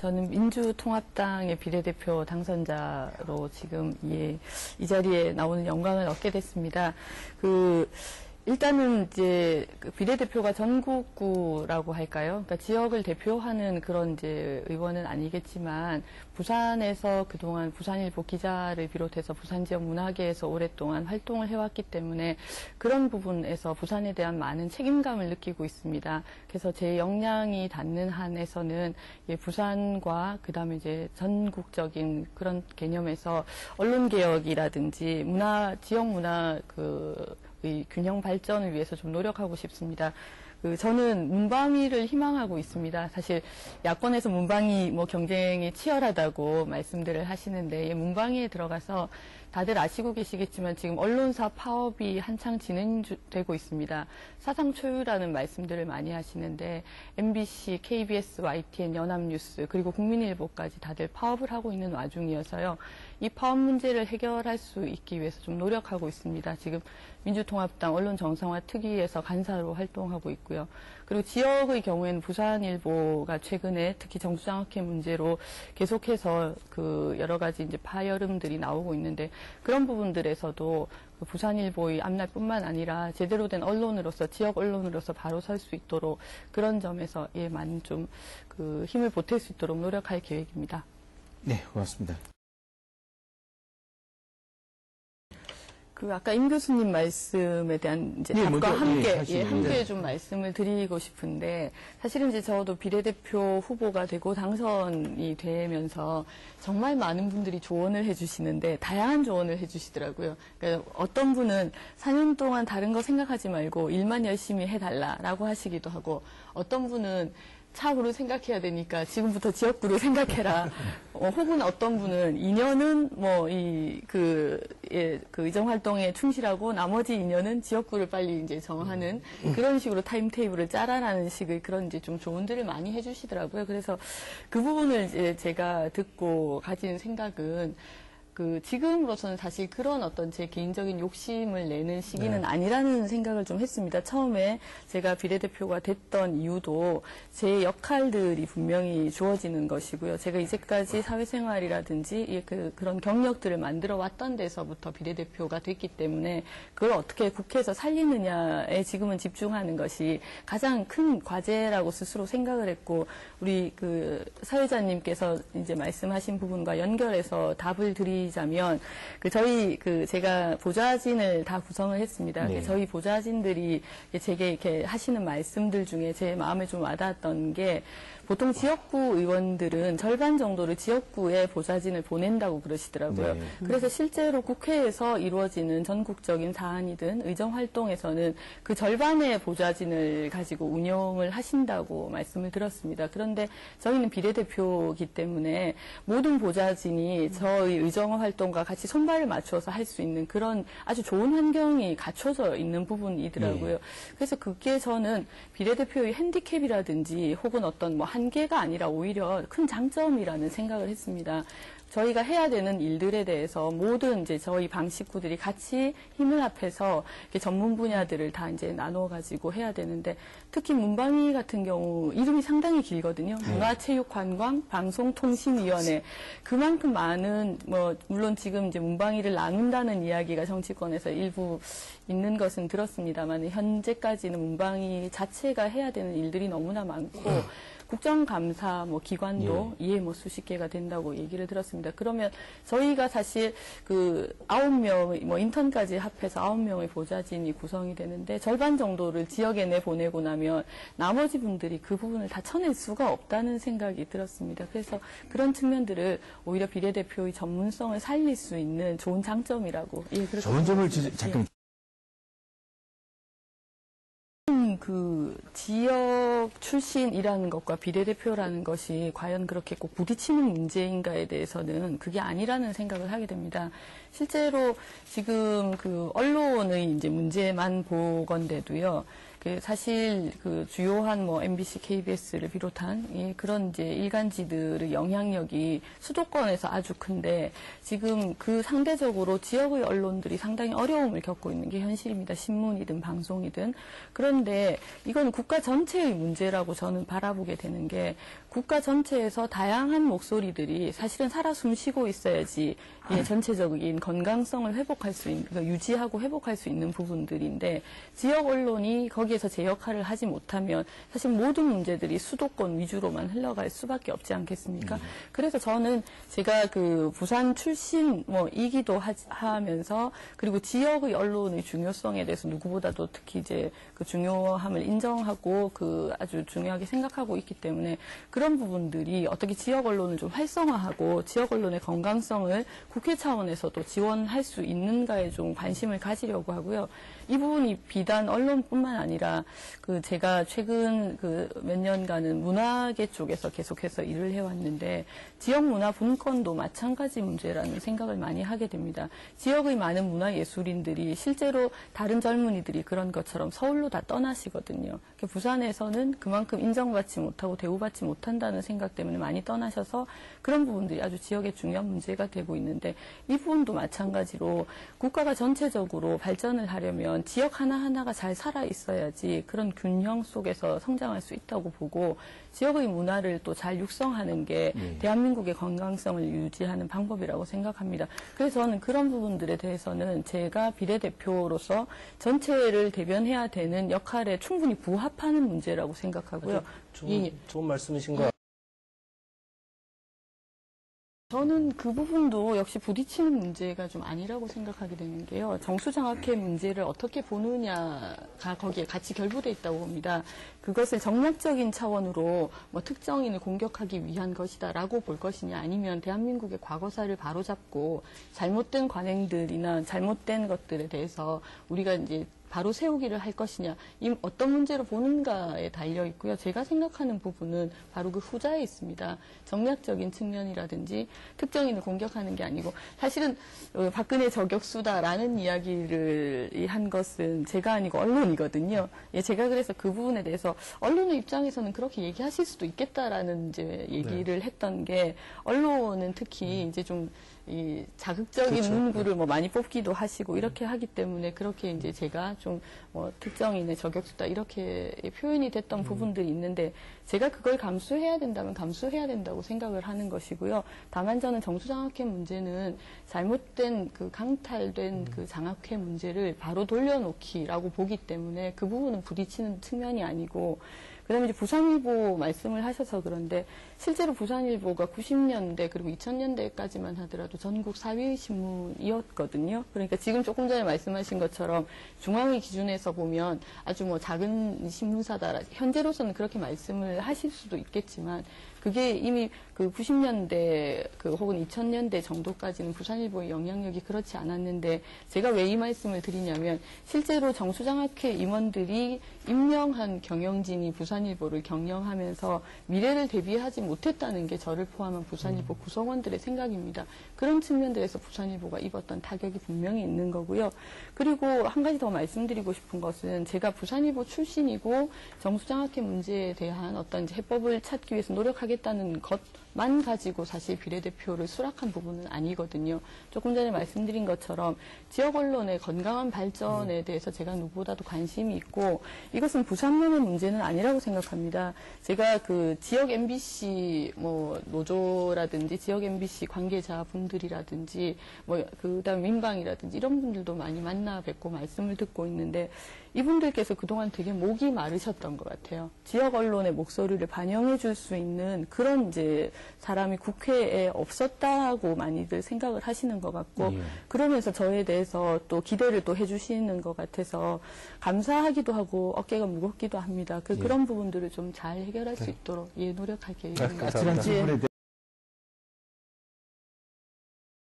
저는 민주통합당의 비례대표 당선자로 지금 이 자리에 나오는 영광을 얻게 됐습니다. 일단은 이제 비례대표가 전국구라고 할까요? 그러니까 지역을 대표하는 그런 이제 의원은 아니겠지만 부산에서 그동안 부산일보 기자를 비롯해서 부산 지역 문화계에서 오랫동안 활동을 해왔기 때문에 그런 부분에서 부산에 대한 많은 책임감을 느끼고 있습니다. 그래서 제 역량이 닿는 한에서는 부산과 그다음에 이제 전국적인 그런 개념에서 언론 개혁이라든지 지역 문화 의 균형 발전을 위해서 좀 노력하고 싶습니다. 저는 문방위를 희망하고 있습니다. 사실 야권에서 문방위 경쟁이 치열하다고 말씀들을 하시는데 문방위에 들어가서 다들 아시고 계시겠지만 지금 언론사 파업이 한창 진행되고 있습니다. 사상 초유라는 말씀들을 많이 하시는데 MBC, KBS, YTN, 연합뉴스 그리고 국민일보까지 다들 파업을 하고 있는 와중이어서요. 이 파업 문제를 해결할 수 있기 위해서 좀 노력하고 있습니다. 지금 민주통합당 언론정상화 특위에서 간사로 활동하고 있고요. 그리고 지역의 경우에는 부산일보가 최근에 특히 정수장학회 문제로 계속해서 여러 가지 이제 파열음들이 나오고 있는데 그런 부분들에서도 부산일보의 앞날뿐만 아니라 제대로 된 언론으로서 지역 언론으로서 바로 설 수 있도록 그런 점에서 많은 좀 힘을 보탤 수 있도록 노력할 계획입니다. 네, 고맙습니다. 아까 임 교수님 말씀에 대한 이제 답과 함께 좀 말씀을 드리고 싶은데 사실은 이제 저도 비례대표 후보가 되고 당선이 되면서 정말 많은 분들이 조언을 해주시는데 다양한 조언을 해주시더라고요. 그러니까 어떤 분은 4년 동안 다른 거 생각하지 말고 일만 열심히 해달라라고 하시기도 하고 어떤 분은 차후를 생각해야 되니까 지금부터 지역구를 생각해라. 혹은 어떤 분은 2년은 의정 활동에 충실하고 나머지 2년은 지역구를 빨리 이제 정하는 그런 식으로 타임테이블을 짜라라는 식의 그런 이제 좀 조언들을 많이 해주시더라고요. 그래서 그 부분을 이제 제가 듣고 가진 생각은 지금으로서는 사실 그런 어떤 제 개인적인 욕심을 내는 시기는 아니라는 생각을 좀 했습니다. 처음에 제가 비례대표가 됐던 이유도 제 역할들이 분명히 주어지는 것이고요. 제가 이제까지 사회생활이라든지 그런 경력들을 만들어 왔던 데서부터 비례대표가 됐기 때문에 그걸 어떻게 국회에서 살리느냐에 지금은 집중하는 것이 가장 큰 과제라고 스스로 생각을 했고 우리 사회자님께서 이제 말씀하신 부분과 연결해서 답을 드리자면 제가 보좌진을 다 구성을 했습니다. 네. 저희 보좌진들이 제게 이렇게 하시는 말씀들 중에 제 마음에 좀 와닿았던 게 보통 지역구 의원들은 절반 정도를 지역구에 보좌진을 보낸다고 그러시더라고요. 네. 그래서 실제로 국회에서 이루어지는 전국적인 사안이든 의정활동에서는 그 절반의 보좌진을 가지고 운영을 하신다고 말씀을 들었습니다. 그런데 저희는 비례대표이기 때문에 모든 보좌진이 저희 의정활동과 같이 손발을 맞춰서 할 수 있는 그런 아주 좋은 환경이 갖춰져 있는 부분이더라고요. 네. 그래서 그게 저는 비례대표의 핸디캡이라든지 혹은 어떤 한계가 아니라 오히려 큰 장점이라는 생각을 했습니다. 저희가 해야 되는 일들에 대해서 모든 이제 저희 방 식구들이 같이 힘을 합해서 이렇게 전문 분야들을 다 이제 나눠가지고 해야 되는데 특히 문방위 같은 경우 이름이 상당히 길거든요. 문화체육관광 방송통신위원회 그만큼 많은 물론 지금 이제 문방위를 나눈다는 이야기가 정치권에서 일부 있는 것은 들었습니다만 현재까지는 문방위 자체가 해야 되는 일들이 너무나 많고 국정감사 기관도 이에 수십 개가 된다고 얘기를 들었습니다. 그러면 저희가 사실 9명, 인턴까지 합해서 9명의 보좌진이 구성이 되는데 절반 정도를 지역에 내보내고 나면 나머지 분들이 그 부분을 다 쳐낼 수가 없다는 생각이 들었습니다. 그래서 그런 측면들을 오히려 비례대표의 전문성을 살릴 수 있는 좋은 장점이라고. 좋은 점을 잠깐. 지역 출신이라는 것과 비례대표라는 것이 과연 그렇게 꼭 부딪히는 문제인가에 대해서는 그게 아니라는 생각을 하게 됩니다. 실제로 지금 언론의 이제 문제만 보건대도요. 사실 그 주요한 뭐 MBC, KBS를 비롯한 그런 이제 일간지들의 영향력이 수도권에서 아주 큰데 지금 그 상대적으로 지역의 언론들이 상당히 어려움을 겪고 있는 게 현실입니다. 신문이든 방송이든. 그런데 이건 국가 전체의 문제라고 저는 바라보게 되는 게 국가 전체에서 다양한 목소리들이 사실은 살아 숨쉬고 있어야지 전체적인 건강성을 회복할 수 있는, 그러니까 유지하고 회복할 수 있는 부분들인데 지역 언론이 거기에서 제 역할을 하지 못하면 사실 모든 문제들이 수도권 위주로만 흘러갈 수밖에 없지 않겠습니까? 그래서 저는 제가 그 부산 출신이기도 하면서 그리고 지역의 언론의 중요성에 대해서 누구보다도 특히 이제 그 중요함을 인정하고 그 아주 중요하게 생각하고 있기 때문에 그런 부분들이 어떻게 지역 언론을 좀 활성화하고 지역 언론의 건강성을 국회 차원에서도 지원할 수 있는가에 좀 관심을 가지려고 하고요. 이 부분이 비단 언론뿐만 아니라 그 제가 최근 그 몇 년간은 문화계 쪽에서 계속해서 일을 해왔는데 지역 문화 분권도 마찬가지 문제라는 생각을 많이 하게 됩니다. 지역의 많은 문화 예술인들이 실제로 다른 젊은이들이 그런 것처럼 서울로 다 떠나시거든요. 부산에서는 그만큼 인정받지 못하고 대우받지 못한다는 생각 때문에 많이 떠나셔서 그런 부분들이 아주 지역의 중요한 문제가 되고 있는데 이 부분도 마찬가지로 국가가 전체적으로 발전을 하려면 지역 하나하나가 잘 살아 있어야지 그런 균형 속에서 성장할 수 있다고 보고 지역의 문화를 또 잘 육성하는 게 대한민국의 건강성을 유지하는 방법이라고 생각합니다. 그래서 저는 그런 부분들에 대해서는 제가 비례대표로서 전체를 대변해야 되는 역할에 충분히 부합하는 문제라고 생각하고요. 좋은 말씀이신 것 같아요. 저는 그 부분도 역시 부딪히는 문제가 좀 아니라고 생각하게 되는 게요. 정수장학회 문제를 어떻게 보느냐가 거기에 같이 결부돼 있다고 봅니다. 그것을 정략적인 차원으로 뭐 특정인을 공격하기 위한 것이다라고 볼 것이냐 아니면 대한민국의 과거사를 바로잡고 잘못된 관행들이나 잘못된 것들에 대해서 우리가 이제 바로 세우기를 할 것이냐, 어떤 문제로 보는가에 달려 있고요. 제가 생각하는 부분은 바로 그 후자에 있습니다. 정략적인 측면이라든지 특정인을 공격하는 게 아니고 사실은 박근혜 저격수다라는 이야기를 한 것은 제가 아니고 언론이거든요. 제가 그래서 그 부분에 대해서 언론의 입장에서는 그렇게 얘기하실 수도 있겠다라는 이제 얘기를 했던 게 언론은 특히 이제 좀 이 자극적인 그렇죠. 문구를 뭐 많이 뽑기도 하시고 이렇게 하기 때문에 그렇게 이제 제가 좀 뭐 특정인의 저격수다 이렇게 표현이 됐던 부분들이 있는데 제가 그걸 감수해야 된다면 감수해야 된다고 생각을 하는 것이고요. 다만 저는 정수장학회 문제는 잘못된 그 강탈된 그 장학회 문제를 바로 돌려놓기라고 보기 때문에 그 부분은 부딪히는 측면이 아니고 그다음에 이제 부산일보 말씀을 하셔서 그런데 실제로 부산일보가 90년대 그리고 2000년대까지만 하더라도 전국 4위 신문이었거든요. 그러니까 지금 조금 전에 말씀하신 것처럼 중앙위 기준에서 보면 아주 뭐 작은 신문사다. 현재로서는 그렇게 말씀을 하실 수도 있겠지만 그게 이미 그 90년대 혹은 2000년대 정도까지는 부산일보의 영향력이 그렇지 않았는데 제가 왜 이 말씀을 드리냐면 실제로 정수장학회 임원들이 임명한 경영진이 부산일보를 경영하면서 미래를 대비하지 못했다는 게 저를 포함한 부산일보 구성원들의 생각입니다. 그런 측면들에서 부산일보가 입었던 타격이 분명히 있는 거고요. 그리고 한 가지 더 말씀드리고 싶은 것은 제가 부산일보 출신이고 정수장학회 문제에 대한 어떤 해법을 찾기 위해서 노력하겠다는 것만 가지고 사실 비례대표를 수락한 부분은 아니거든요. 조금 전에 말씀드린 것처럼 지역 언론의 건강한 발전에 대해서 제가 누구보다도 관심이 있고 이것은 부산만의 문제는 아니라고 생각합니다. 제가 그 지역 MBC 뭐 노조라든지 지역 MBC 관계자분들이라든지 뭐 그다음 민방이라든지 이런 분들도 많이 만나 뵙고 말씀을 듣고 있는데 이분들께서 그동안 되게 목이 마르셨던 것 같아요. 지역 언론의 목소리를 반영해 줄 수 있는 그런 이제 사람이 국회에 없었다고 많이들 생각을 하시는 것 같고 그러면서 저에 대해서 또 기대를 또 해주시는 것 같아서 감사하기도 하고 어깨가 무겁기도 합니다. 그런 부분들을 좀 잘 해결할 수 있도록 노력할 계획입니다.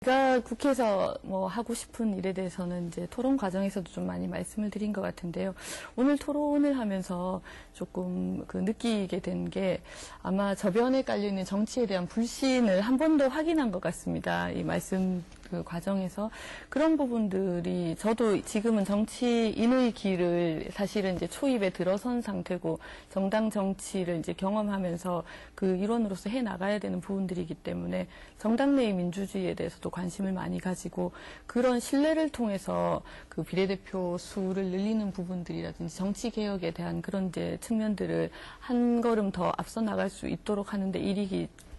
제가 국회에서 뭐 하고 싶은 일에 대해서는 이제 토론 과정에서도 좀 많이 말씀을 드린 것 같은데요. 오늘 토론을 하면서 조금 느끼게 된 게 아마 저변에 깔려있는 정치에 대한 불신을 한 번 더 확인한 것 같습니다. 이 말씀 그 과정에서 그런 부분들이 저도 지금은 정치인의 길을 사실은 이제 초입에 들어선 상태고 정당 정치를 이제 경험하면서 그 일원으로서 해 나가야 되는 부분들이기 때문에 정당 내의 민주주의에 대해서도 관심을 많이 가지고 그런 신뢰를 통해서 그 비례대표 수를 늘리는 부분들이라든지 정치 개혁에 대한 그런 이제 측면들을 한 걸음 더 앞서 나갈 수 있도록 하는데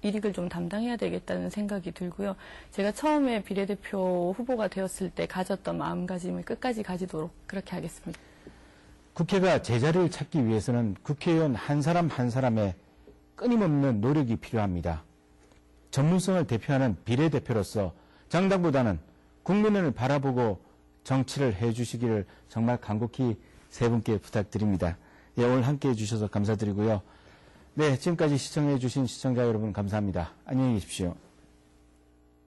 일익을 좀 담당해야 되겠다는 생각이 들고요. 제가 처음에 비례대표 후보가 되었을 때 가졌던 마음가짐을 끝까지 가지도록 그렇게 하겠습니다. 국회가 제자리를 찾기 위해서는 국회의원 한 사람 한 사람의 끊임없는 노력이 필요합니다. 전문성을 대표하는 비례대표로서 정당보다는 국민을 바라보고 정치를 해주시기를 정말 간곡히 세 분께 부탁드립니다. 예, 오늘 함께해 주셔서 감사드리고요. 네, 지금까지 시청해 주신 시청자 여러분 감사합니다. 안녕히 계십시오.